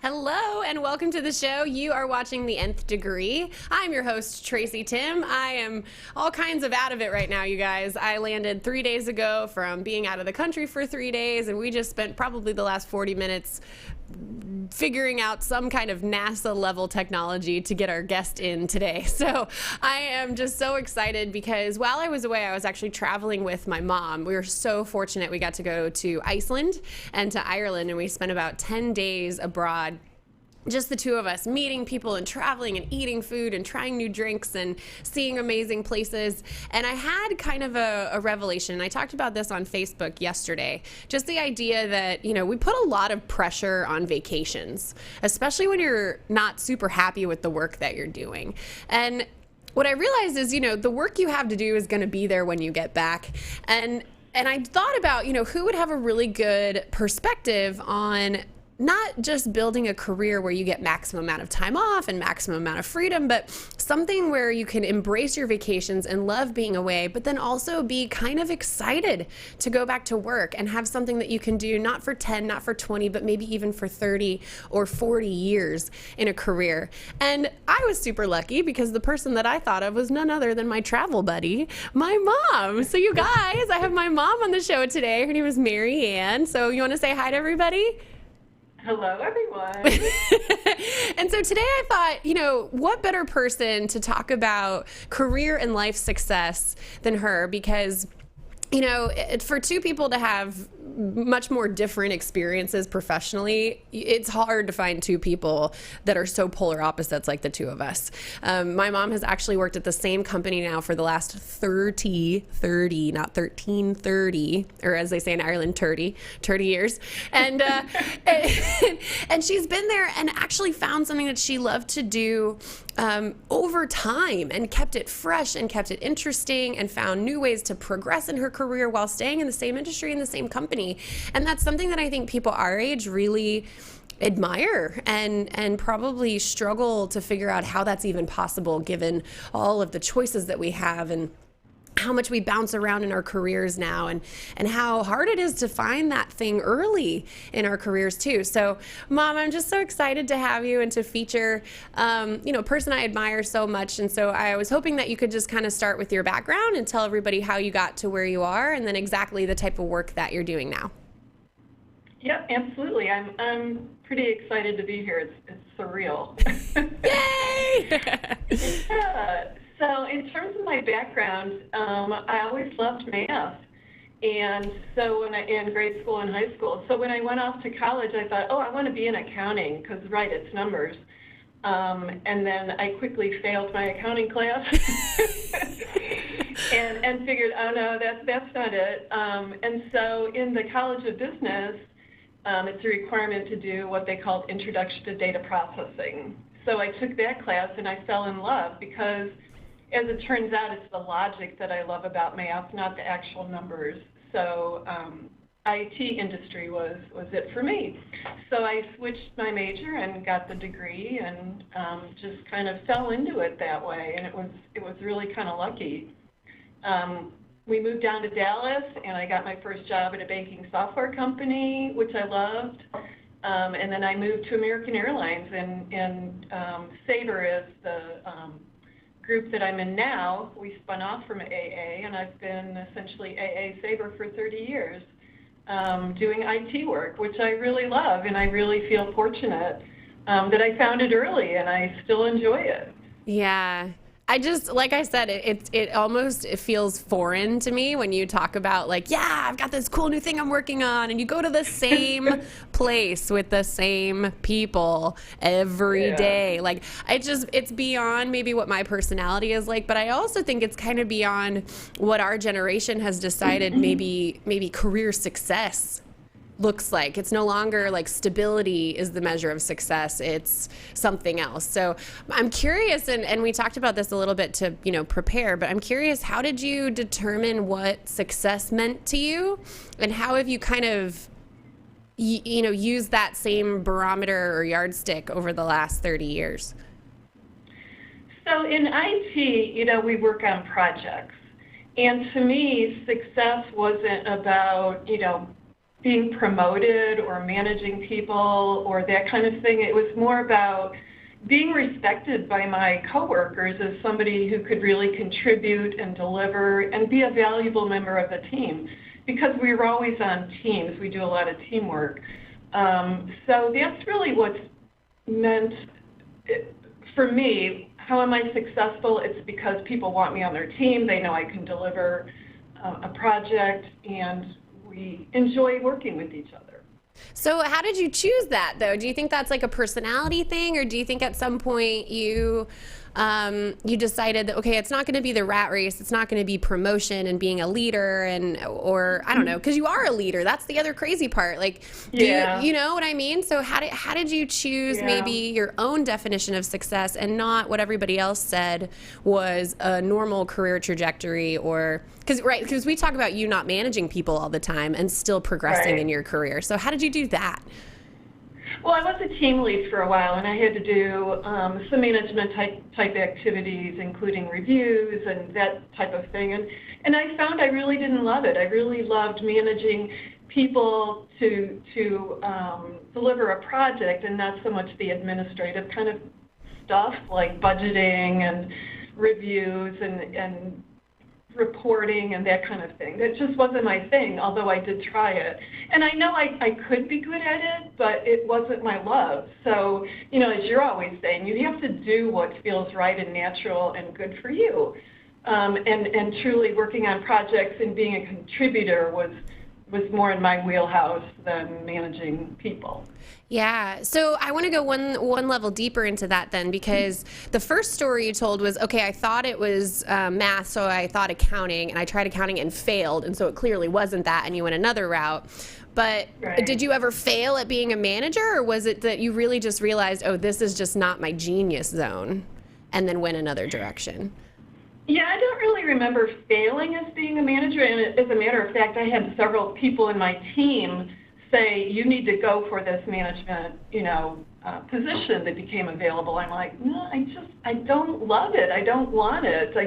Hello and welcome to the show. You are watching The Nth Degree. I'm your host, Tracy Timm. I am all kinds of out of it right now, you guys. I landed 3 days ago from being out of the country for 3 days, and we just spent probably the last 40 minutes figuring out some kind of NASA level technology to get our guest in today. So I am just so excited because while I was away, I was actually traveling with my mom. We were so fortunate. We got to go to Iceland and to Ireland, and we spent about 10 days abroad. Just the two of us, meeting people and traveling and eating food and trying new drinks and seeing amazing places. And I had kind of a revelation. I talked about this on Facebook yesterday. Just the idea that, we put a lot of pressure on vacations, especially when you're not super happy with the work that you're doing. And what I realized is, the work you have to do is going to be there when you get back. And I thought about, who would have a really good perspective on not just building a career where you get maximum amount of time off and maximum amount of freedom, but something where you can embrace your vacations and love being away, but then also be kind of excited to go back to work and have something that you can do not for 10, not for 20, but maybe even for 30 or 40 years in a career. And I was super lucky because the person that I thought of was none other than my travel buddy, my mom. So you guys, I have my mom on the show today. Her name is Mary Ann. So you want to say hi to everybody? Hello, everyone. And so today I thought, what better person to talk about career and life success than her? Because, for two people to have much more different experiences professionally, it's hard to find two people that are so polar opposites like the two of us. My mom has actually worked at the same company now for the last 30, not 13, 30, or as they say in Ireland, 30 years. And, and she's been there and actually found something that she loved to do over time and kept it fresh and kept it interesting and found new ways to progress in her career while staying in the same industry in the same company. And that's something that I think people our age really admire and probably struggle to figure out how that's even possible given all of the choices that we have and how much we bounce around in our careers now and how hard it is to find that thing early in our careers too. So Mom, I'm just so excited to have you and to feature, a person I admire so much. And so I was hoping that you could just kind of start with your background and tell everybody how you got to where you are and then exactly the type of work that you're doing now. Yep, absolutely. I'm pretty excited to be here. It's surreal. Yay! Yeah. So in terms of my background, I always loved math. And so in grade school and high school. So when I went off to college, I thought, I want to be in accounting because, right, it's numbers. And then I quickly failed my accounting class and figured, no, that's not it. And so in the College of Business, it's a requirement to do what they called Introduction to Data Processing. So I took that class and I fell in love because, as it turns out, it's the logic that I love about math, not the actual numbers. So IT industry was it for me. So I switched my major and got the degree and just kind of fell into it that way. And it was really kind of lucky. We moved down to Dallas, and I got my first job at a banking software company, which I loved. And then I moved to American Airlines, and Sabre is the group that I'm in now. We spun off from AA, and I've been essentially AA Sabre for 30 years, doing IT work, which I really love, and I really feel fortunate that I found it early, and I still enjoy it. Yeah. I just, like I said, it almost feels foreign to me when you talk about I've got this cool new thing I'm working on, and you go to the same place with the same people every day. It's beyond maybe what my personality is like, but I also think it's kind of beyond what our generation has decided maybe career success looks like. It's no longer like stability is the measure of success. It's something else. So I'm curious, and we talked about this a little bit to, prepare, but I'm curious, how did you determine what success meant to you? And how have you kind of, used that same barometer or yardstick over the last 30 years? So in IT, we work on projects. And to me, success wasn't about, being promoted or managing people or that kind of thing. It was more about being respected by my coworkers as somebody who could really contribute and deliver and be a valuable member of the team. Because we were always on teams, we do a lot of teamwork. So that's really what's meant for me. How am I successful? It's because people want me on their team. They know I can deliver a project, and we enjoy working with each other. So how did you choose that, though? Do you think that's like a personality thing, or do you think at some point you decided that, okay, it's not going to be the rat race, it's not going to be promotion and being a leader, or I don't know, because you are a leader. That's the other crazy part. Like, you know what I mean? So how did you choose maybe your own definition of success and not what everybody else said was a normal career trajectory? Or because we talk about you not managing people all the time and still progressing in your career. So how did you do that? Well, I was a team lead for a while, and I had to do some management type activities, including reviews and that type of thing. And I found I really didn't love it. I really loved managing people to deliver a project, and not so much the administrative kind of stuff like budgeting and reviews and reporting and that kind of thing. That just wasn't my thing, although I did try it. And I know I could be good at it, but it wasn't my love. So, as you're always saying, you have to do what feels right and natural and good for you. And truly working on projects and being a contributor was more in my wheelhouse than managing people. Yeah. So I want to go one level deeper into that then, because the first story you told was, okay, I thought it was math, so I thought accounting, and I tried accounting and failed, and so it clearly wasn't that, and you went another route. But did you ever fail at being a manager, or was it that you really just realized, oh, this is just not my genius zone, and then went another direction? Yeah, I don't really remember failing as being a manager, and as a matter of fact, I had several people in my team say, you need to go for this management, position that became available. I'm like, no, I don't love it. I don't want it. I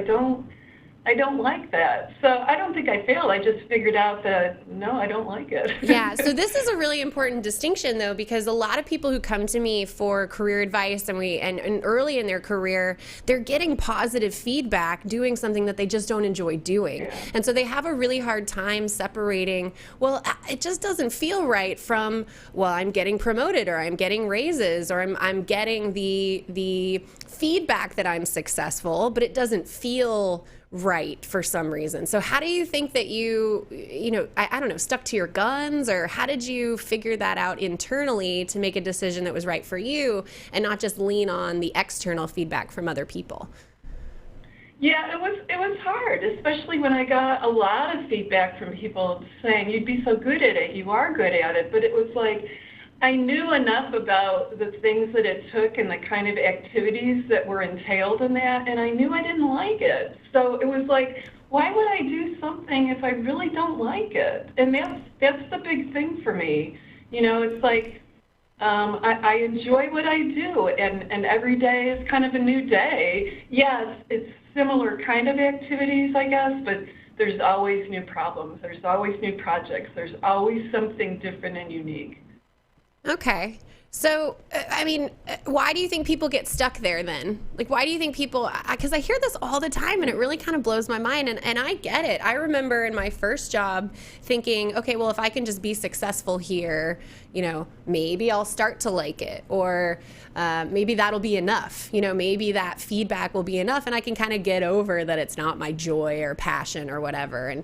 don't like that. So I don't think I failed. I just figured out that, no, I don't like it. Yeah, so this is a really important distinction, though, because a lot of people who come to me for career advice and early in their career, they're getting positive feedback doing something that they just don't enjoy doing. Yeah. And so they have a really hard time separating, well, it just doesn't feel right from, well, I'm getting promoted, or I'm getting raises, or I'm getting the feedback that I'm successful, but it doesn't feel right for some reason. So how do you think that I don't know, stuck to your guns, or how did you figure that out internally to make a decision that was right for you and not just lean on the external feedback from other people? Yeah, it was hard, especially when I got a lot of feedback from people saying, you'd be so good at it, you are good at it, but it was like, I knew enough about the things that it took and the kind of activities that were entailed in that, and I knew I didn't like it. So it was like, why would I do something if I really don't like it? And that's the big thing for me. It's like, I enjoy what I do, and every day is kind of a new day. Yes, it's similar kind of activities, I guess, but there's always new problems. There's always new projects. There's always something different and unique. Okay. So, why do you think people get stuck there then? Like, why do you think people, because I hear this all the time and it really kind of blows my mind, and I get it. I remember in my first job thinking, okay, well, if I can just be successful here, maybe I'll start to like it, or maybe that'll be enough. Maybe that feedback will be enough and I can kind of get over that it's not my joy or passion or whatever. And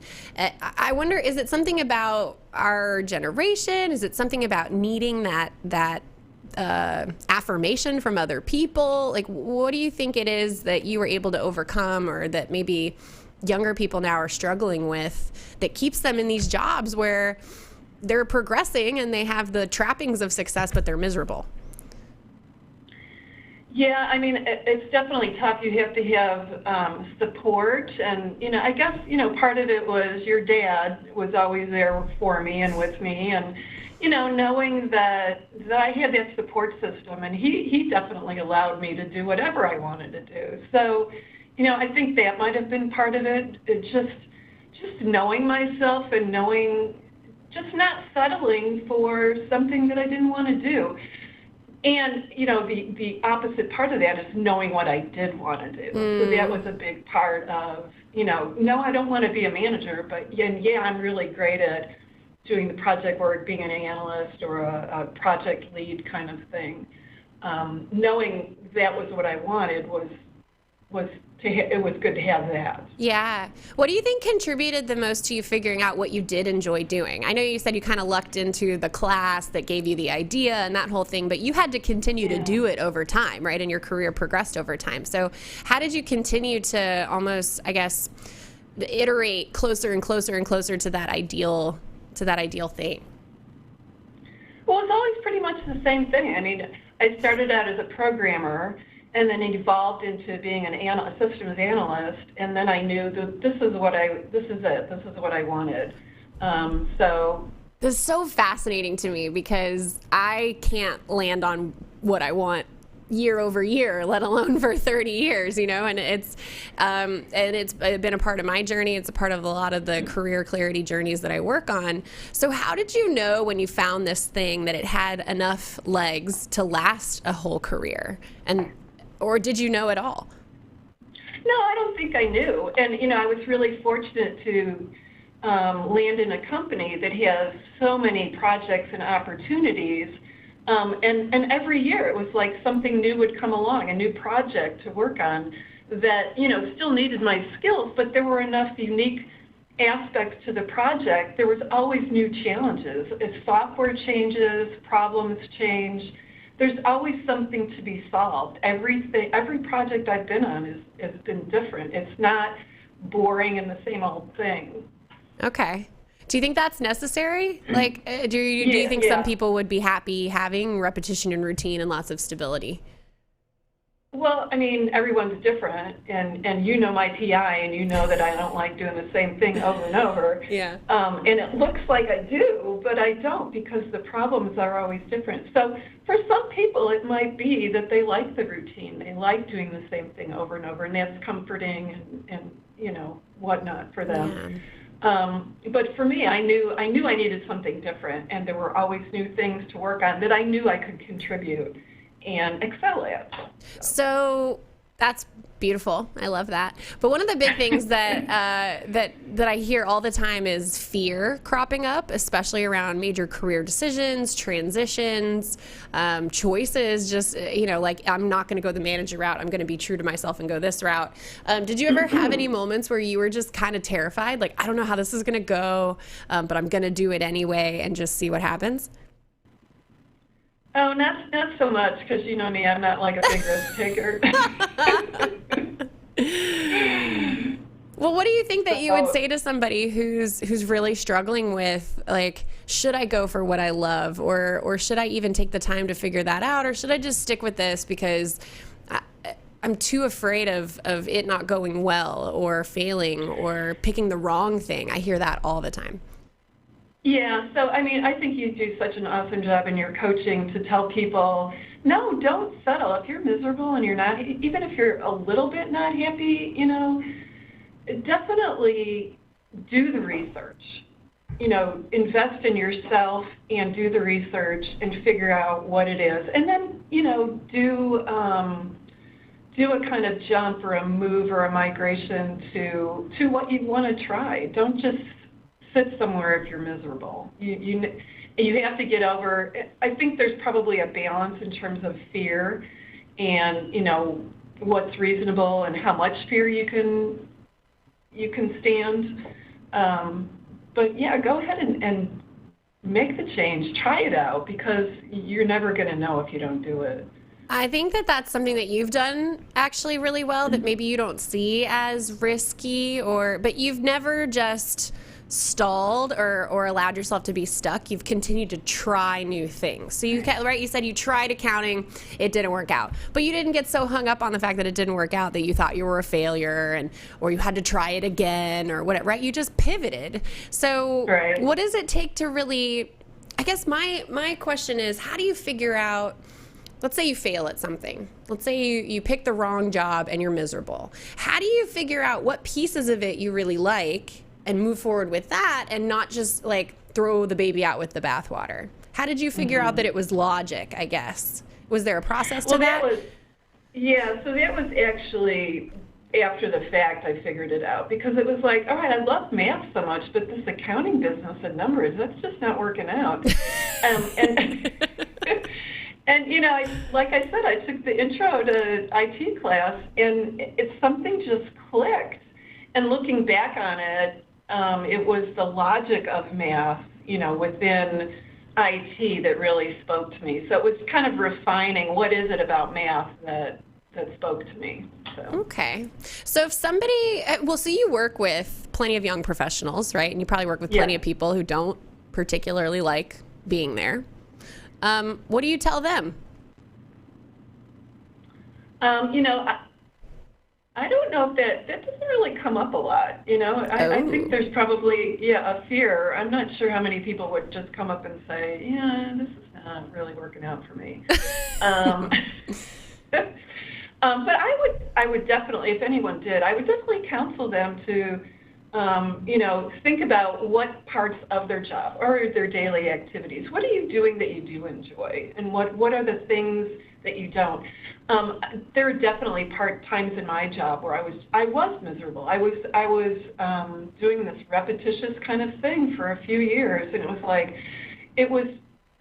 I wonder, is it something about our generation? Is it something about needing that affirmation from other people? Like, what do you think it is that you were able to overcome, or that maybe younger people now are struggling with, that keeps them in these jobs where they're progressing and they have the trappings of success, but they're miserable. Yeah, I mean, it's definitely tough. You have to have support, and I guess part of it was your dad was always there for me and with me, and knowing that I had that support system, and he definitely allowed me to do whatever I wanted to do. So, I think that might have been part of it. Just knowing myself and just not settling for something that I didn't want to do. And, the opposite part of that is knowing what I did want to do. So that was a big part of, no, I don't want to be a manager, but yeah, I'm really great at doing the project work, being an analyst or a project lead kind of thing. Knowing that was what I wanted it was good to have that. Yeah. What do you think contributed the most to you figuring out what you did enjoy doing? I know you said you kind of lucked into the class that gave you the idea and that whole thing, but you had to continue to do it over time, right? And your career progressed over time. So how did you continue to almost, I guess, iterate closer and closer and closer to that ideal thing? Well, it's always pretty much the same thing. I mean, I started out as a programmer, and then it evolved into being a systems analyst, and then I knew that this is what I wanted. So this is so fascinating to me because I can't land on what I want year over year, let alone for 30 years, and it's been a part of my journey. It's a part of a lot of the career clarity journeys that I work on. So how did you know when you found this thing that it had enough legs to last a whole career? Or did you know at all? No, I don't think I knew. And, I was really fortunate to land in a company that has so many projects and opportunities. And every year it was like something new would come along, a new project to work on that, still needed my skills, but there were enough unique aspects to the project. There was always new challenges. As software changes, problems change, there's always something to be solved. Every project I've been on has been different. It's not boring and the same old thing. Okay. Do you think that's necessary? Like, do you think some people would be happy having repetition and routine and lots of stability? Well, I mean, everyone's different, and my PI, and you know that I don't like doing the same thing over and over. Yeah. And it looks like I do, but I don't, because the problems are always different. So for some people, it might be that they like the routine. They like doing the same thing over and over, and that's comforting and whatnot for them. Yeah. But for me, I knew I needed something different, and there were always new things to work on that I knew I could contribute and excel at. So that's beautiful. I love that. But one of the big things that I hear all the time is fear cropping up, especially around major career decisions, transitions, choices. Just like, I'm not going to go the manager route. I'm going to be true to myself and go this route. Did you ever have any moments where you were just kind of terrified, like, I don't know how this is going to go, but I'm going to do it anyway and just see what happens? Oh, not so much, because you know me, I'm not like a big risk taker. Well, what do you think that you would say to somebody who's really struggling with, like, should I go for what I love, or should I even take the time to figure that out, or should I just stick with this because I'm too afraid of it not going well, or failing, or picking the wrong thing? I hear that all the time. Yeah, so I mean, I think you do such an awesome job in your coaching to tell people, no, don't settle. If you're miserable and you're not, even if you're a little bit not happy, definitely do the research. Invest in yourself and do the research and figure out what it is. And then, do a kind of jump or a move or a migration to what you want to try. Don't just sit somewhere if you're miserable. You have to get over. I think there's probably a balance in terms of fear and what's reasonable and how much fear you can stand. But yeah, go ahead and make the change. Try it out, because you're never going to know if you don't do it. I think that that's something that you've done actually really well, that maybe you don't see as risky, but you've never just stalled or allowed yourself to be stuck. You've continued to try new things. So right, you said you tried accounting, it didn't work out, but you didn't get so hung up on the fact that it didn't work out that you thought you were a failure or you had to try it again or whatever, right? You just pivoted. So Right. what does it take to really, I guess my question is, how do you figure out, let's say you fail at something. Let's say you pick the wrong job and you're miserable. How do you figure out what pieces of it you really like and move forward with that and not just like throw the baby out with the bathwater? How did you figure out that it was logic, I guess? Was there a process to that? So that was actually after the fact I figured it out, because it was like, all right, I love math so much, but this accounting business and numbers, that's just not working out. And you know, like I said, I took the intro to IT class, and something just clicked. And looking back on it, it was the logic of math, you know, within IT that really spoke to me. So it was kind of refining what is it about math that spoke to me. So. Okay. So if somebody, so you work with plenty of young professionals, right? And you probably work with plenty of people who don't particularly like being there. What do you tell them? You know, I don't know if that doesn't really come up a lot. You know, I think there's probably, a fear. I'm not sure how many people would just come up and say, yeah, this is not really working out for me. But I would definitely, if anyone did, I would definitely counsel them to, you know, think about what parts of their job or their daily activities. What are you doing that you do enjoy, and what are the things that you don't? There are definitely times in my job where I was miserable. I was doing this repetitious kind of thing for a few years, and it was like it was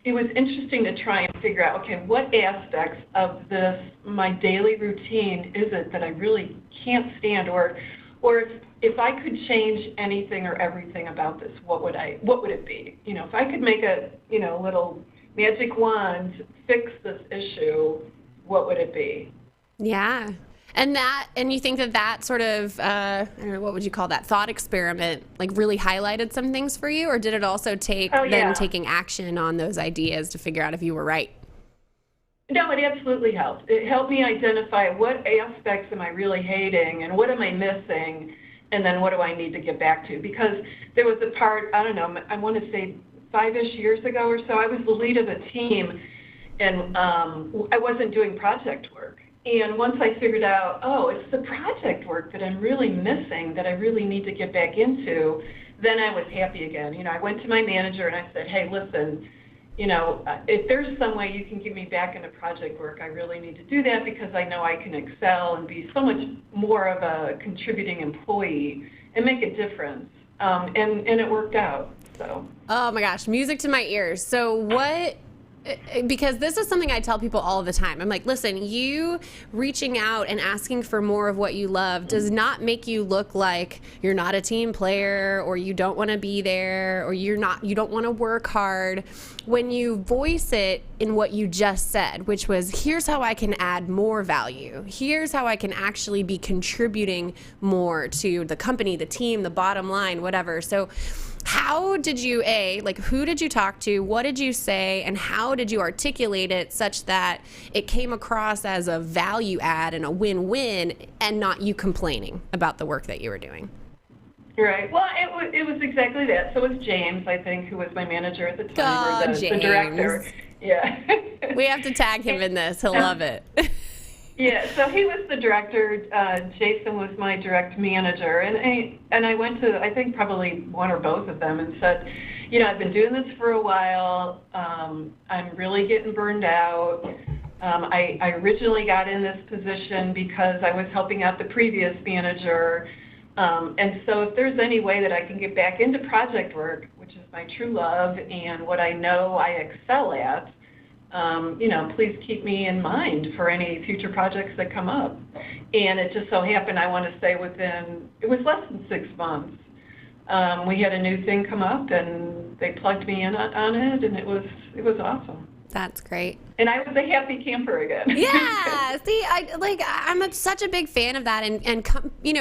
interesting to try and figure out, okay, what aspects of my daily routine is it that I really can't stand, or if I could change anything or everything about this, what would it be? You know, if I could make a little magic wand fix this issue, what would it be? Yeah. And you think that sort of, I don't know, what would you call that, thought experiment, like really highlighted some things for you? Or did it also take taking action on those ideas to figure out if you were right? No, it absolutely helped. It helped me identify what aspects am I really hating and what am I missing, and then what do I need to get back to? Because there was a part, I don't know, I want to say 5-ish years ago or so, I was the lead of a team, and I wasn't doing project work. And once I figured out, it's the project work that I'm really missing, that I really need to get back into, then I was happy again. You know, I went to my manager and I said, hey, listen, you know, if there's some way you can get me back into project work, I really need to do that, because I know I can excel and be so much more of a contributing employee and make a difference. And it worked out. So. Oh my gosh, music to my ears. So because this is something I tell people all the time. I'm like, listen, you reaching out and asking for more of what you love does not make you look like you're not a team player, or you don't want to be there, or you don't want to work hard. When you voice it in what you just said, which was, here's how I can add more value. Here's how I can actually be contributing more to the company, the team, the bottom line, whatever. So how did you, who did you talk to, what did you say, and how did you articulate it such that it came across as a value add and a win-win, and not you complaining about the work that you were doing? Right. Well, it was exactly that. So it was James, I think, who was my manager at the time, or the director. Yeah. We have to tag him in this. He'll love it. Yeah, so he was the director. Jason was my direct manager, and I went to, I think, probably one or both of them and said, you know, I've been doing this for a while. I'm really getting burned out. I originally got in this position because I was helping out the previous manager. And so if there's any way that I can get back into project work, which is my true love and what I know I excel at, you know, please keep me in mind for any future projects that come up. And it just so happened, I want to say it was less than 6 months, we had a new thing come up, and they plugged me in on it, and it was awesome. That's great. And I was a happy camper again. Yeah. See, I'm such a big fan of that. And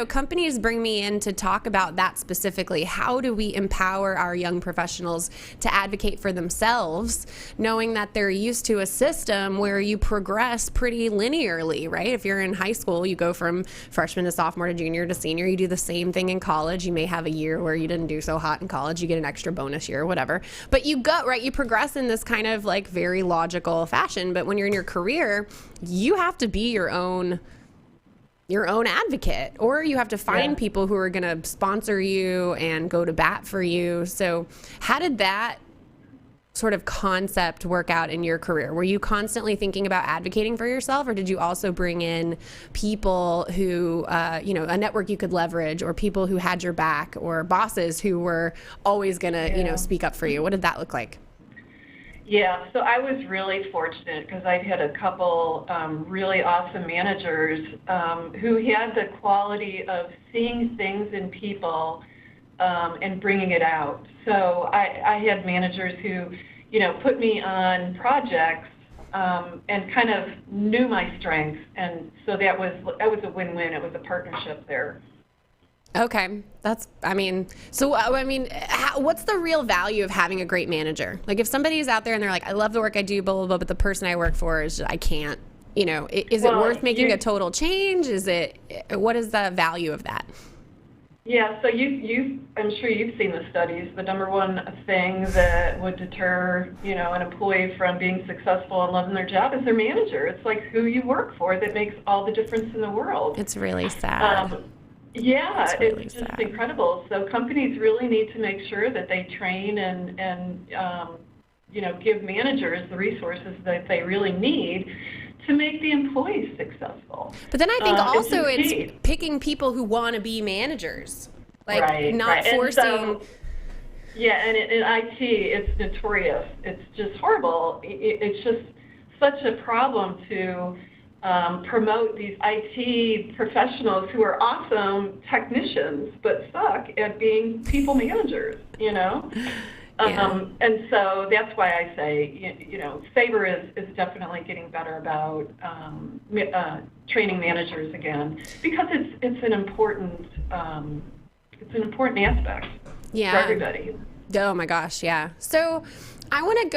companies bring me in to talk about that specifically. How do we empower our young professionals to advocate for themselves, knowing that they're used to a system where you progress pretty linearly, right? If you're in high school, you go from freshman to sophomore to junior to senior. You do the same thing in college. You may have a year where you didn't do so hot in college. You get an extra bonus year or whatever. But you go, right? You progress in this kind of like very logical fashion. But when you're in your career, you have to be your own advocate, or you have to find people who are going to sponsor you and go to bat for you. So how did that sort of concept work out in your career? Were you constantly thinking about advocating for yourself, or did you also bring in people who, a network you could leverage, or people who had your back, or bosses who were always going to, speak up for you? What did that look like? Yeah, so I was really fortunate because I'd had a couple really awesome managers who had the quality of seeing things in people and bringing it out. So I had managers who, put me on projects and kind of knew my strengths, and so that was a win-win. It was a partnership there. Okay. What's the real value of having a great manager? Like if somebody's out there and they're like, I love the work I do, blah, blah, blah, but the person I work for is, I can't, is it worth making a total change? What is the value of that? Yeah, so I'm sure you've seen the studies. The number one thing that would deter, an employee from being successful and loving their job is their manager. It's like who you work for that makes all the difference in the world. It's really sad. Yeah, it's just incredible. So companies really need to make sure that they train and give managers the resources that they really need to make the employees successful. But then I think also it's picking people who want to be managers, not forcing. And in IT, it's notorious. It's just horrible. It's just such a problem to promote these IT professionals who are awesome technicians but suck at being people managers, And so that's why I say, Sabre is definitely getting better about training managers again, because it's an important aspect for everybody. Oh my gosh, yeah. So I want to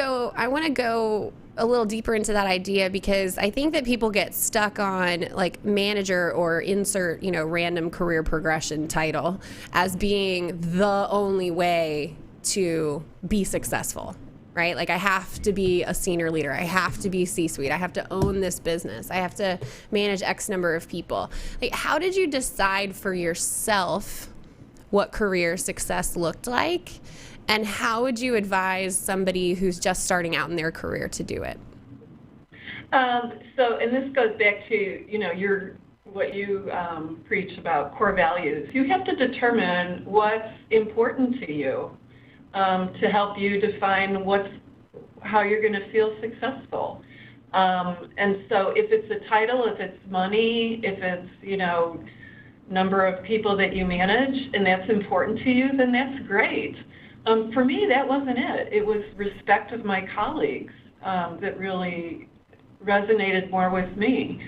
go a little deeper into that idea, because I think that people get stuck on like manager or insert, random career progression title as being the only way to be successful, right? Like I have to be a senior leader. I have to be C-suite. I have to own this business. I have to manage X number of people. Like, how did you decide for yourself what career success looked like? And how would you advise somebody who's just starting out in their career to do it? And this goes back to, what you preach about core values. You have to determine what's important to you to help you define how you're going to feel successful. And so if it's a title, if it's money, if it's, number of people that you manage, and that's important to you, then that's great. For me, that wasn't it. It was respect of my colleagues that really resonated more with me.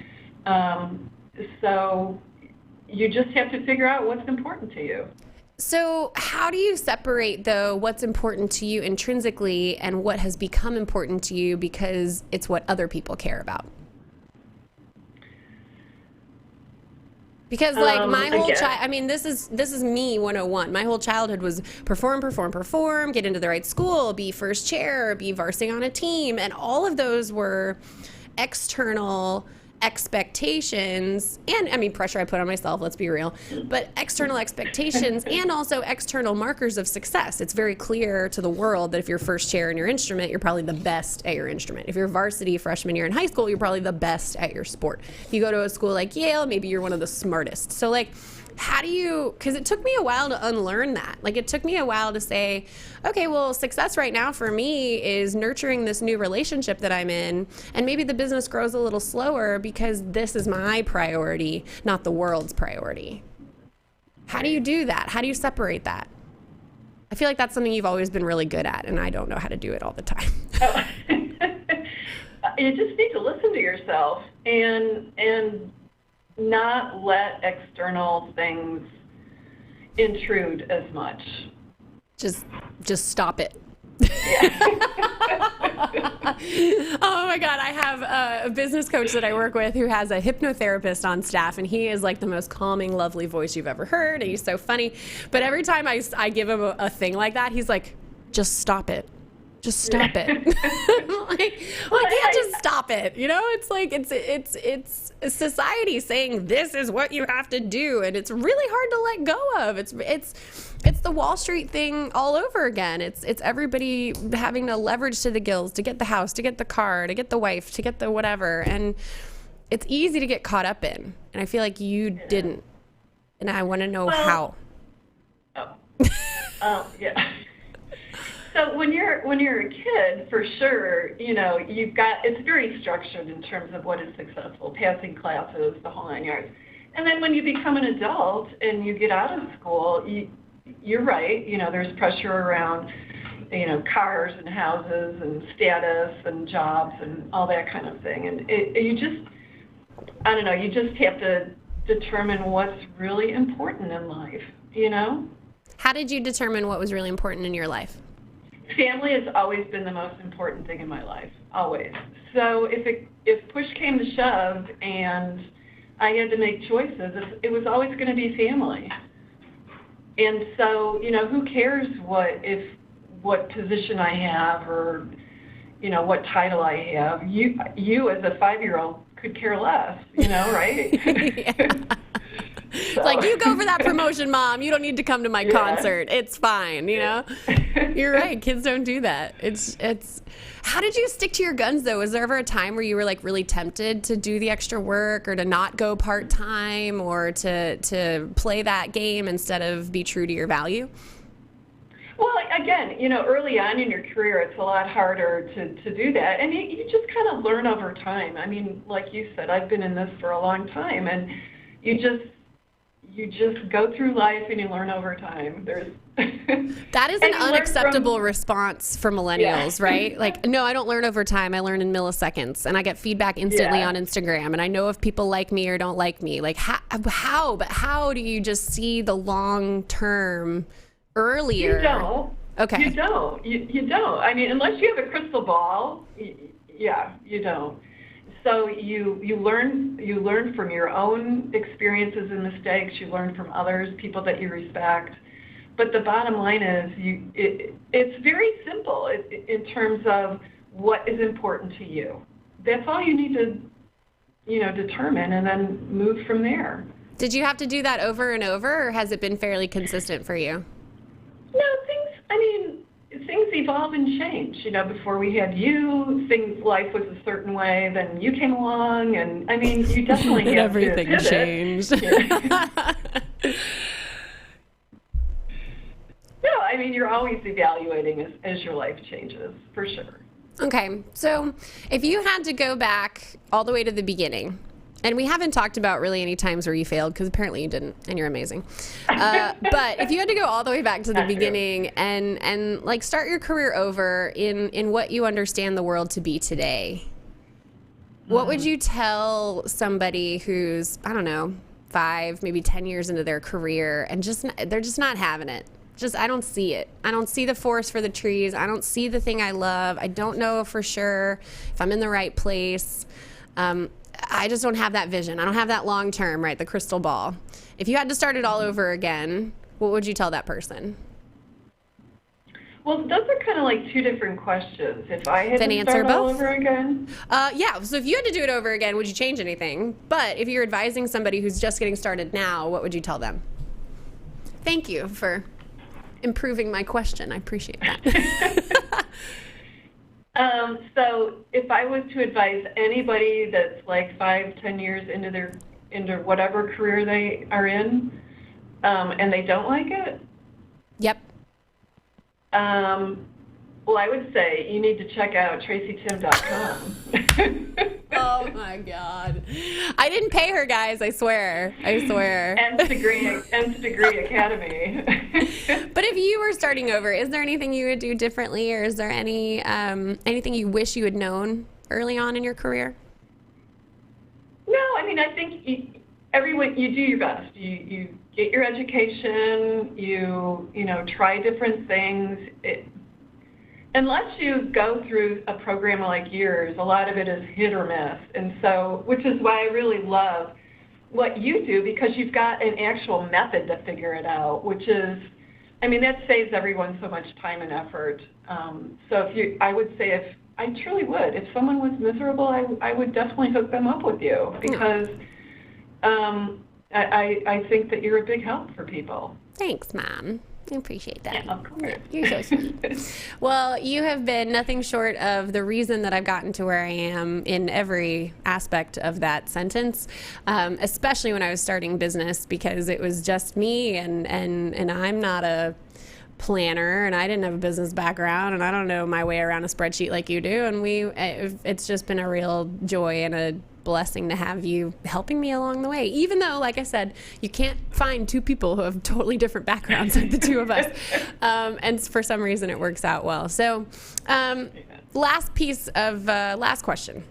So you just have to figure out what's important to you. So how do you separate, though, what's important to you intrinsically and what has become important to you because it's what other people care about? Because like my whole this is me 101. My whole childhood was perform, get into the right school, be first chair, be varsity on a team, and all of those were external expectations and pressure I put on myself, let's be real, but external expectations and also external markers of success. It's very clear to the world that if you're first chair in your instrument, you're probably the best at your instrument. If you're varsity freshman year in high school, you're probably the best at your sport. If you go to a school like Yale, maybe you're one of the smartest. So like, how do you, because it took me a while to unlearn that. Like it took me a while to say, okay, well, success right now for me is nurturing this new relationship that I'm in, and maybe the business grows a little slower because this is my priority, not the world's priority. How do you do that? How do you separate that? I feel like that's something you've always been really good at, and I don't know how to do it all the time. you just need to listen to yourself and not let external things intrude as much. Just stop it. Yeah. Oh my God, I have a business coach that I work with who has a hypnotherapist on staff, and he is like the most calming, lovely voice you've ever heard, and he's so funny. But every time I give him a thing like that, he's like, just stop it. Just stop it. I can't just stop it. You know, it's like it's society saying this is what you have to do, and it's really hard to let go of. It's the Wall Street thing all over again. It's everybody having to leverage to the gills to get the house, to get the car, to get the wife, to get the whatever, and it's easy to get caught up in. And I feel like you didn't, and I want to know how. Yeah. So when you're a kid, for sure, you know, it's very structured in terms of what is successful, passing classes, the whole 9 yards. And then when you become an adult and you get out of school, you're right, you know, there's pressure around, you know, cars and houses and status and jobs and all that kind of thing. And you just have to determine what's really important in life, you know? How did you determine what was really important in your life? Family has always been the most important thing in my life, always. So if push came to shove and I had to make choices, it was always going to be family. And so, you know, who cares what position I have or, you know, what title I have? You as a 5-year-old could care less, you know, right? It's like, you go for that promotion, Mom. You don't need to come to my concert. It's fine, you know? You're right. Kids don't do that. It's. How did you stick to your guns, though? Was there ever a time where you were, like, really tempted to do the extra work or to not go part-time or to play that game instead of be true to your value? Well, again, you know, early on in your career, it's a lot harder to do that. And you just kind of learn over time. I mean, like you said, I've been in this for a long time, and you just go through life and you learn over time. That is an unacceptable response for millennials, right? Like, no, I don't learn over time. I learn in milliseconds, and I get feedback instantly on Instagram, and I know if people like me or don't like me. Like, how do you just see the long term earlier? You don't. Okay. You don't. You don't. I mean, unless you have a crystal ball, you don't. So you learn from your own experiences and mistakes. You learn from others, people that you respect. But the bottom line is, it's very simple in terms of what is important to you. That's all you need to, you know, determine, and then move from there. Did you have to do that over and over, or has it been fairly consistent for you? No, things evolve and change. You know, before we had you, life was a certain way. Then you came along, and I mean, you definitely have everything to pivot. Changed. No, I mean, you're always evaluating as your life changes, for sure. Okay, so if you had to go back all the way to the beginning, and we haven't talked about really any times where you failed, because apparently you didn't, and you're amazing. But if you had to go all the way back to the beginning and like start your career over in what you understand the world to be today, what would you tell somebody who's, I don't know, 5, maybe 10 years into their career and they're just not having it? I don't see it. I don't see the forest for the trees. I don't see the thing I love. I don't know for sure if I'm in the right place. I just don't have that vision. I don't have that long term, right? The crystal ball. If you had to start it all over again, what would you tell that person? Well, those are kind of like two different questions. If I had to start all over again? Yeah, so if you had to do it over again, would you change anything? But if you're advising somebody who's just getting started now, what would you tell them? Thank you for improving my question. I appreciate that. So if I was to advise anybody that's like 5-10 years into whatever career they are in, and they don't like it, yep. Well, I would say you need to check out tracytimm.com. Oh my God. I didn't pay her, guys, I swear. Nth Degree Academy. But if you were starting over, is there anything you would do differently, or is there anything you wish you had known early on in your career? No, I mean, I think you do your best. You get your education, you know, try different things. Unless you go through a program like yours, a lot of it is hit or miss. And so, which is why I really love what you do, because you've got an actual method to figure it out, which is, I mean, that saves everyone so much time and effort. So I would say I truly would. If someone was miserable, I would definitely hook them up with you, because I think that you're a big help for people. Thanks, Mom. I appreciate that. Yeah, of course. You're so sweet. Well, you have been nothing short of the reason that I've gotten to where I am in every aspect of that sentence, especially when I was starting business, because it was just me, and I'm not a planner, and I didn't have a business background, and I don't know my way around a spreadsheet like you do, and it's just been a real joy and a blessing to have you helping me along the way, even though, like I said, you can't find two people who have totally different backgrounds like the two of us, and for some reason it works out well. So last question.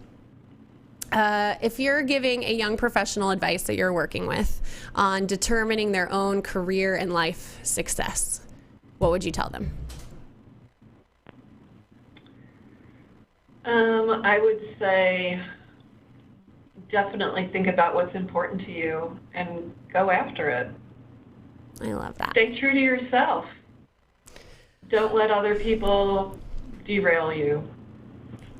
If you're giving a young professional advice that you're working with on determining their own career and life success, what would you tell them? I would say definitely think about what's important to you and go after it. I love that. Stay true to yourself. Don't let other people derail you.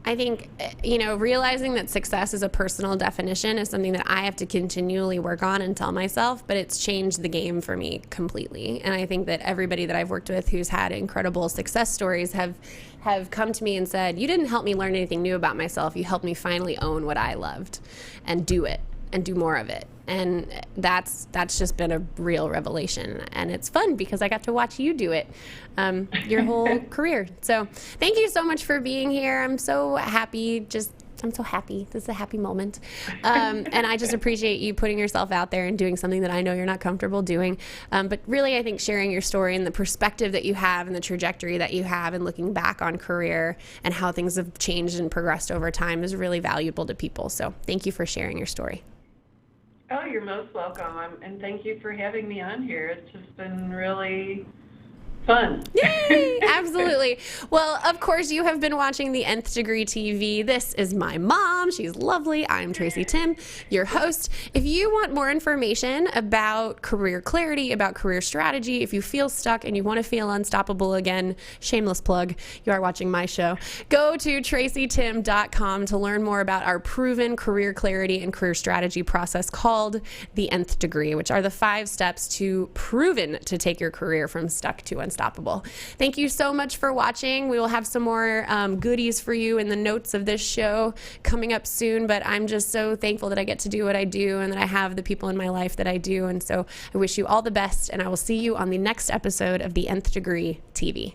I think, realizing that success is a personal definition is something that I have to continually work on and tell myself, but it's changed the game for me completely. And I think that everybody that I've worked with who's had incredible success stories have come to me and said, you didn't help me learn anything new about myself. You helped me finally own what I loved and do it and do more of it. And that's just been a real revelation. And it's fun because I got to watch you do it your whole career. So thank you so much for being here. I'm so happy. I'm so happy. This is a happy moment. And I just appreciate you putting yourself out there and doing something that I know you're not comfortable doing. But really, I think sharing your story and the perspective that you have and the trajectory that you have and looking back on career and how things have changed and progressed over time is really valuable to people. So thank you for sharing your story. Oh, you're most welcome. And thank you for having me on here. It's just been really fun. Yay! Absolutely. Well, of course, you have been watching the Nth Degree TV. This is my mom. She's lovely. I'm Tracy Timm, your host. If you want more information about career clarity, about career strategy, if you feel stuck and you want to feel unstoppable again, shameless plug, you are watching my show, go to tracytimm.com to learn more about our proven career clarity and career strategy process called the Nth Degree, which are the 5 steps to proven to take your career from stuck to unstoppable. Thank you so much for watching. We will have some more goodies for you in the notes of this show coming up soon, but I'm just so thankful that I get to do what I do and that I have the people in my life that I do. And so I wish you all the best, and I will see you on the next episode of the Nth Degree TV.